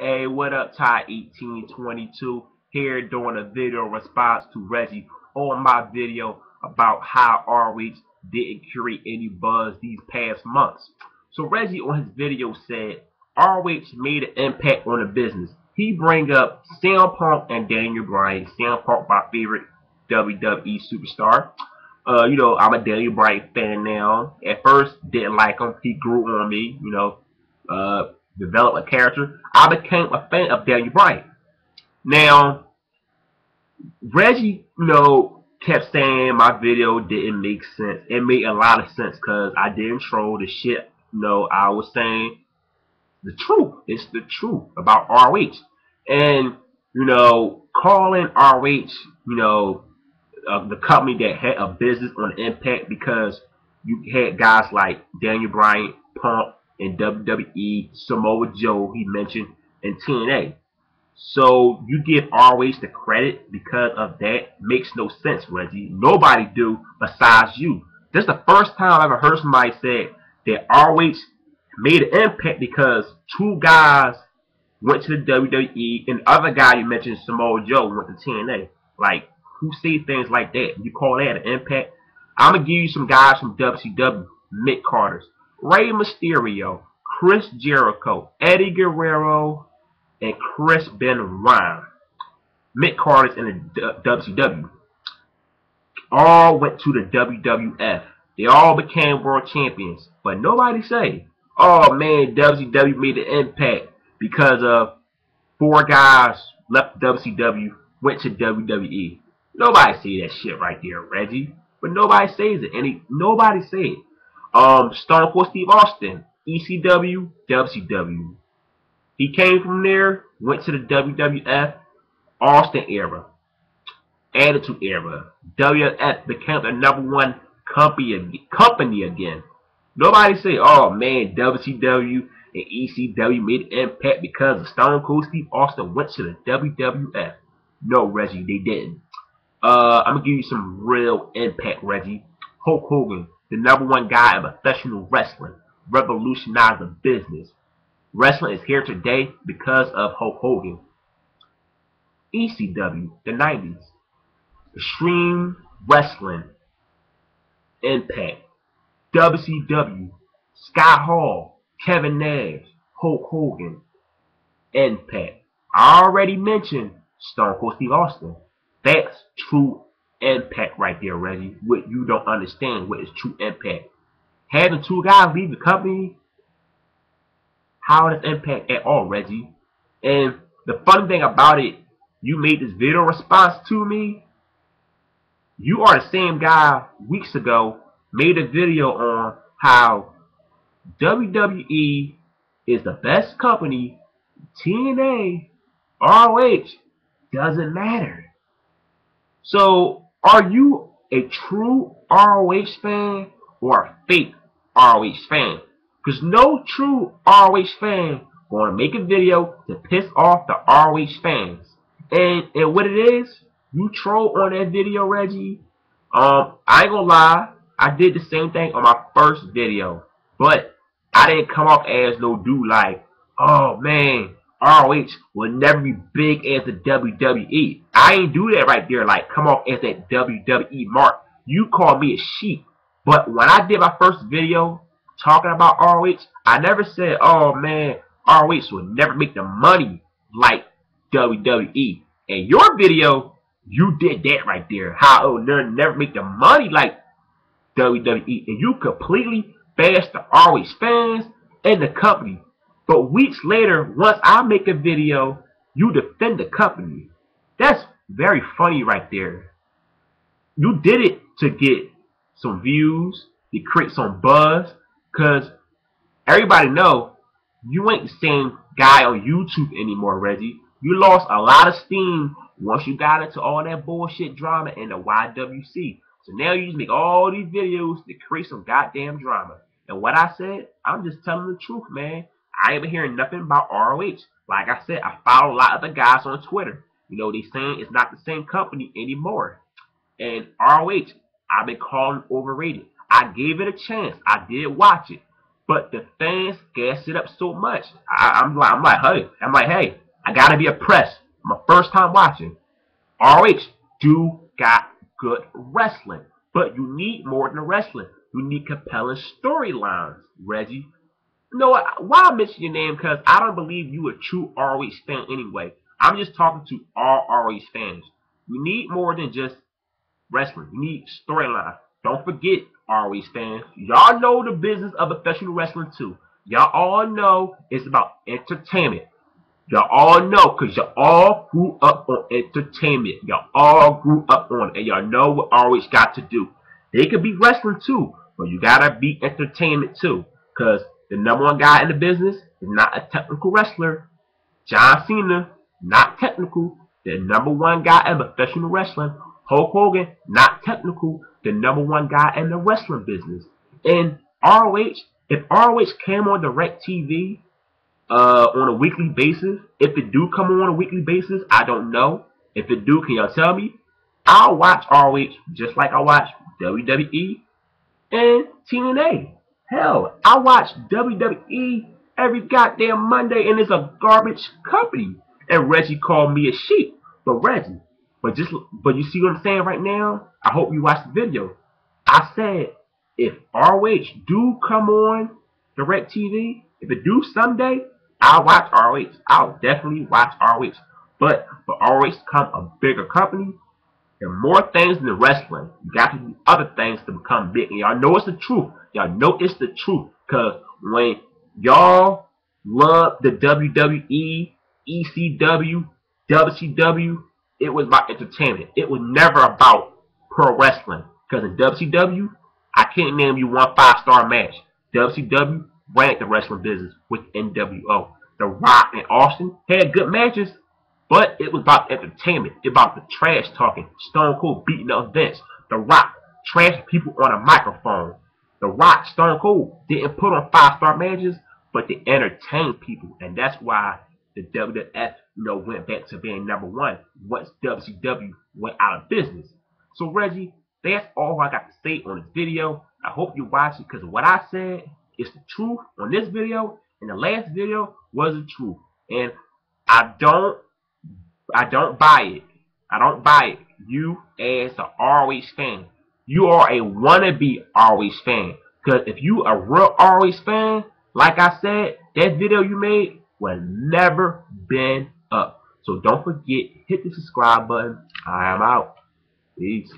Hey, what up, Ty1822? Here doing a video response to Reggie on my video about how ROH didn't create any buzz these past months. So Reggie on his video said ROH made an impact on the business. He bring up CM Punk and Daniel Bryan. CM Punk, my favorite WWE superstar. I'm a Daniel Bryan fan now. At first, didn't like him. He grew on me, develop a character. I became a fan of Daniel Bryan. Now, Reggie, kept saying my video didn't make sense. It made a lot of sense because I didn't troll the shit. I was saying the truth. It's the truth about ROH. And, calling ROH, the company that had a business on Impact because you had guys like Daniel Bryan, Punk, and WWE, Samoa Joe, he mentioned, and TNA. So you give ROH the credit because of that. Makes no sense, Reggie. Nobody do besides you. This is the first time I've ever heard somebody say that ROH made an impact because two guys went to the WWE and the other guy you mentioned, Samoa Joe, went to TNA. Like, who say things like that? You call that an impact? I'm going to give you some guys from WCW, Mick Carter's, Rey Mysterio, Chris Jericho, Eddie Guerrero, and Chris Benoit. Mick Carter's in the WCW. All went to the WWF. They all became world champions. But nobody say, oh man, WCW made an impact because of four guys left WCW, went to WWE. Nobody say that shit right there, Reggie. But nobody says it. Nobody say it. Stone Cold Steve Austin, ECW, WCW. He came from there, went to the WWF, Austin era, Attitude era. WWF became the #1 company again. Nobody say, oh man, WCW and ECW made an impact because of Stone Cold Steve Austin went to the WWF. No, Reggie, they didn't. I'm gonna give you some real impact, Reggie. Hulk Hogan, the #1 guy in professional wrestling, revolutionized the business. Wrestling is here today because of Hulk Hogan. ECW, the 90s, Extreme Wrestling, impact. WCW, Scott Hall, Kevin Nash, Hulk Hogan, impact. I already mentioned Stone Cold Steve Austin. That's true impact right there, Reggie. What you don't understand, what is true impact. Having two guys leave the company, how does impact at all, Reggie? And the funny thing about it, you made this video response to me. You are the same guy weeks ago made a video on how WWE is the best company, TNA, ROH doesn't matter. So, are you a true ROH fan or a fake ROH fan? Because no true ROH fan going to make a video to piss off the ROH fans. And what it is, you troll on that video, Reggie. I ain't gonna lie, I did the same thing on my first video. But I didn't come off as no dude like, oh man, ROH will never be big as the WWE. I ain't do that right there, like come off as that WWE mark. You call me a sheep. But when I did my first video talking about ROH, I never said, oh man, ROH will never make the money like WWE. In your video, you did that right there. How it will never make the money like WWE. And you completely bashed the ROH fans and the company. But weeks later, once I make a video, you defend the company. That's very funny right there. You did it to get some views, to create some buzz, because everybody know you ain't the same guy on YouTube anymore, Reggie. You lost a lot of steam once you got into all that bullshit drama in the YWC. So now you just make all these videos to create some goddamn drama. And what I said, I'm just telling the truth, man. I ain't been hearing nothing about ROH. Like I said, I follow a lot of the guys on Twitter. They saying it's not the same company anymore. And ROH, I've been calling overrated. I gave it a chance. I did watch it. but the fans gas it up so much. I'm like, hey, I gotta be impressed. My first time watching. ROH do got good wrestling, but you need more than wrestling. You need compelling storylines, Reggie. You know what? Why I mention your name? Because I don't believe you a true ROH fan anyway. I'm just talking to all ROH fans. You need more than just wrestling. You need storyline. Don't forget, ROH fans. Y'all know the business of professional wrestling too. Y'all all know it's about entertainment. Y'all all know because y'all all grew up on entertainment. Y'all all grew up on it. And y'all know what ROH got to do. They could be wrestling too, but you gotta be entertainment too. Because the #1 guy in the business is not a technical wrestler. John Cena, not technical. The #1 guy in professional wrestling. Hulk Hogan, not technical. The #1 guy in the wrestling business. And ROH, if ROH came on direct TV on a weekly basis, if it do come on a weekly basis, I don't know. If it do, can y'all tell me? I'll watch ROH just like I watch WWE and TNA. Hell, I watch WWE every goddamn Monday, and it's a garbage company. And Reggie called me a sheep. But Reggie, but you see what I'm saying right now? I hope you watch the video. I said if ROH do come on direct TV, if it do someday, I'll watch ROH. I'll definitely watch ROH. But for ROH to become a bigger company, there are more things than wrestling. You got to do other things to become big. And y'all know it's the truth. Y'all know it's the truth. Because when y'all love the WWE, ECW, WCW, it was about entertainment. It was never about pro wrestling. Because in WCW, I can't name you one 5-star match. WCW ran the wrestling business with NWO. The Rock and Austin had good matches, but it was about entertainment. It about the trash talking. Stone Cold beating up Vince. The Rock trashed people on a microphone. The Rock, Stone Cold didn't put on 5-star matches, but they entertained people, and that's why the WWF, went back to being #1 once WCW went out of business. So Reggie, that's all I got to say on this video. I hope you watch it because what I said is the truth on this video, and the last video was the truth. And I don't buy it. I don't buy it. You as a ROH fan, you are a wannabe ROH fan. Because if you a real ROH fan, like I said, that video you made will never been up. So don't forget, hit the subscribe button. I am out. Peace.